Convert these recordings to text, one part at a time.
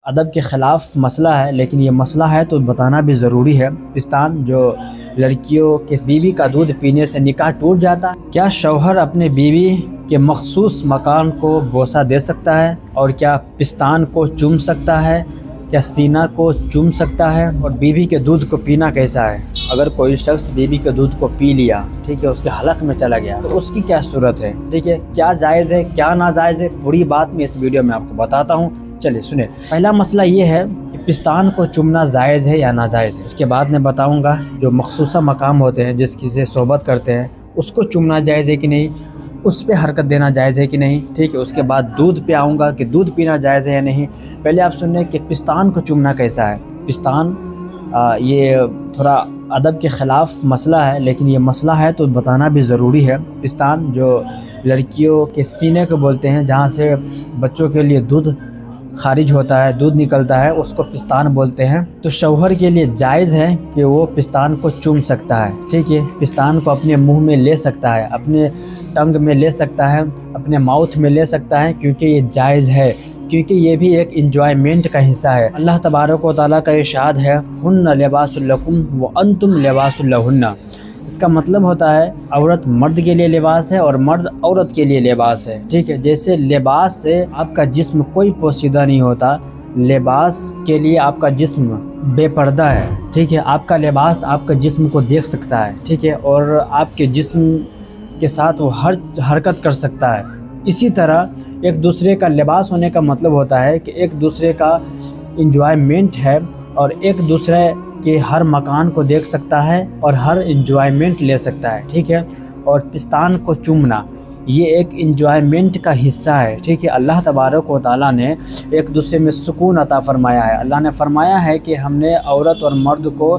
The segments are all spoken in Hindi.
अदब के ख़िलाफ़ मसला है, लेकिन ये मसला है तो बताना भी ज़रूरी है। पाकिस्तान जो लड़कियों के बीवी का दूध पीने से निकाह टूट जाता है। क्या शौहर अपने बीवी के मख़सूस मकान को बोसा दे सकता है? और क्या पिस्तान को चूम सकता है? क्या सीना को चूम सकता है? और बीवी के दूध को पीना कैसा है? अगर कोई शख्स बीवी के दूध को पी लिया, ठीक है, उसके हलक में चला गया, तो उसकी क्या सूरत है? ठीक है, क्या जायज़ है, क्या नाजायज़ है, पूरी बात मैं इस वीडियो में आपको बताता हूँ। चलिए सुने। पहला मसला ये है कि पिस्तान को चूमना जायज़ है या नाजायज़ है। उसके बाद मैं बताऊंगा जो मखसूसा मकाम होते हैं जिसकी से सोहबत करते हैं उसको चूमना जायज़ है कि नहीं, उस पर हरकत देना जायज़ है कि नहीं। ठीक है, उसके बाद दूध पे आऊँगा कि दूध पीना जायज़ है या नहीं। पहले आप सुनिए कि पिस्तान को चूमना कैसा है। पिस्तान ये थोड़ा अदब के ख़िलाफ़ मसला है, लेकिन ये मसला है तो बताना भी ज़रूरी है। पिस्तान जो लड़कियों के सीने को बोलते हैं, जहाँ से बच्चों के लिए दूध खारिज होता है, दूध निकलता है, उसको पिस्तान बोलते हैं। तो शौहर के लिए जायज़ है कि वो पिस्तान को चूम सकता है। ठीक है, पिस्तान को अपने मुंह में ले सकता है, अपने टंग में ले सकता है, अपने माउथ में ले सकता है, क्योंकि ये जायज़ है, क्योंकि ये भी एक इंजॉयमेंट का हिस्सा है। अल्लाह तबारक व तआला का इरशाद है, हुन्ना लिबासुल लकुम व अंतुम लिबासुल लहुन्ना। इसका मतलब होता है औरत मर्द के लिए लिबास है और मर्द औरत के लिए लिबास है। ठीक है, जैसे लिबास से आपका जिस्म कोई पोशीदा नहीं होता, लिबास के लिए आपका जिस्म बेपर्दा है। ठीक है, आपका लिबास आपका जिस्म को देख सकता है। ठीक है, और आपके जिस्म के साथ वो हर हरकत कर सकता है। इसी तरह एक दूसरे का लिबास होने का मतलब होता है कि एक दूसरे का इंजॉयमेंट है और एक दूसरे के हर मकान को देख सकता है और हर इंजॉयमेंट ले सकता है। ठीक है, और पिस्तान को चूमना ये एक इंजॉयमेंट का हिस्सा है। ठीक है, अल्लाह तबारक व तआला ने एक दूसरे में सुकून अता फरमाया है। अल्लाह ने फरमाया है कि हमने औरत और मर्द को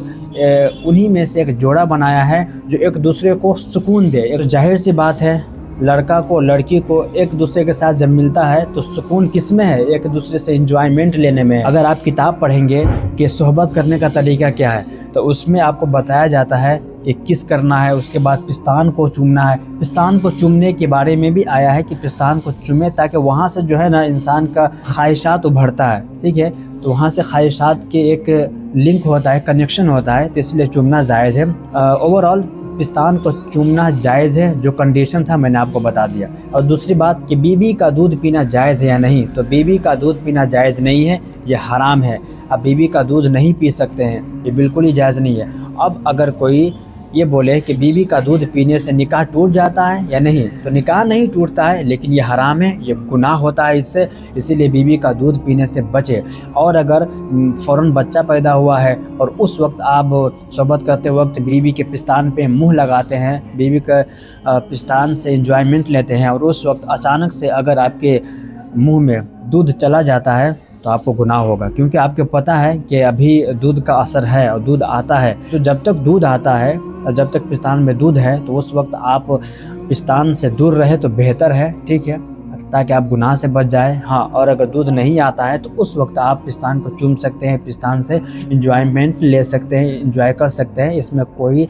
उन्हीं में से एक जोड़ा बनाया है जो एक दूसरे को सुकून दे। एक जाहिर सी बात है, लड़का को लड़की को एक दूसरे के साथ जब मिलता है तो सुकून किस में है? एक दूसरे से इंजॉयमेंट लेने में। अगर आप किताब पढ़ेंगे कि सोहबत करने का तरीका क्या है, तो उसमें आपको बताया जाता है कि किस करना है, उसके बाद पिस्तान को चूमना है। पिस्तान को चूमने के बारे में भी आया है कि पिस्तान को चूमे ताकि वहाँ से जो है ना इंसान का ख्वाहिशात उभरता है। ठीक है, तो वहाँ से ख्वाहिशात के एक लिंक होता है, कनेक्शन होता है, तो इसलिए चूमना जायज़ है। ओवरऑल पिस्तान को चूमना जायज़ है, जो कंडीशन था मैंने आपको बता दिया। और दूसरी बात कि बीवी का दूध पीना जायज़ है या नहीं, तो बीवी का दूध पीना जायज़ नहीं है, ये हराम है। आप बीवी का दूध नहीं पी सकते हैं, ये बिल्कुल ही जायज़ नहीं है। अब अगर कोई ये बोले कि बीवी का दूध पीने से निकाह टूट जाता है या नहीं, तो निकाह नहीं टूटता है, लेकिन ये हराम है, ये गुनाह होता है इससे, इसीलिए बीवी का दूध पीने से बचे। और अगर फ़ौरन बच्चा पैदा हुआ है और उस वक्त आप सोहबत करते वक्त बीवी के पिस्तान पे मुंह लगाते हैं, बीवी का पिस्तान से एंजॉयमेंट लेते हैं, और उस वक्त अचानक से अगर आपके मुँह में दूध चला जाता है तो आपको गुनाह होगा, क्योंकि आपको पता है कि अभी दूध का असर है और दूध आता है। तो जब तक दूध आता है और जब तक पिस्तान में दूध है तो उस वक्त आप पिस्तान से दूर रहे तो बेहतर है। ठीक है, ताकि आप गुनाह से बच जाए। हाँ, और अगर दूध नहीं आता है तो उस वक्त आप पिस्तान को चूम सकते हैं, पिस्तान से इंजॉयमेंट ले सकते हैं, इंजॉय कर सकते हैं, इसमें कोई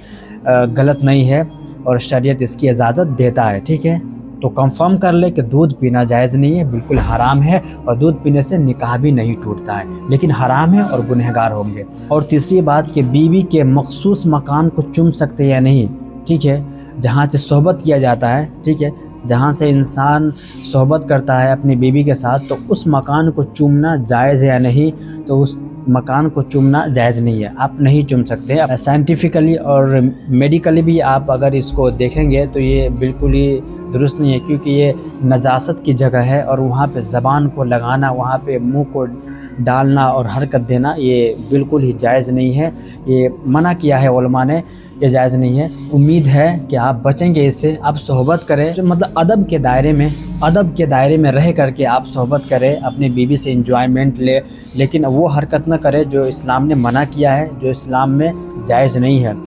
गलत नहीं है और शरीयत इसकी इजाज़त देता है। ठीक है, तो कंफर्म कर ले कि दूध पीना जायज़ नहीं है, बिल्कुल हराम है, और दूध पीने से निकाह भी नहीं टूटता है, लेकिन हराम है और गुनहगार होंगे। और तीसरी बात कि बीवी के मखसूस मकान को चूम सकते या नहीं। ठीक है, जहाँ से सोहबत किया जाता है, ठीक है, जहाँ से इंसान सोहबत करता है अपनी बीवी के साथ, तो उस मकान को चूमना जायज़ या नहीं, तो उस मकान को चूमना जायज़ नहीं है, आप नहीं चूम सकते। साइंटिफिकली और मेडिकली भी आप अगर इसको देखेंगे तो ये बिल्कुल ही दुरुस्त नहीं है, क्योंकि ये नजासत की जगह है और वहाँ पे ज़बान को लगाना, वहाँ पे मुंह को डालना और हरकत देना ये बिल्कुल ही जायज़ नहीं है, ये मना किया है उलमा ने, ये जायज़ नहीं है। उम्मीद है कि आप बचेंगे इससे, आप सोहबत करें, जो मतलब अदब के दायरे में रह करके आप सोहबत करें, अपनी बीवी से इंजॉयमेंट ले, लेकिन वो हरकत न करें जो इस्लाम ने मना किया है, जो इस्लाम में जायज़ नहीं है।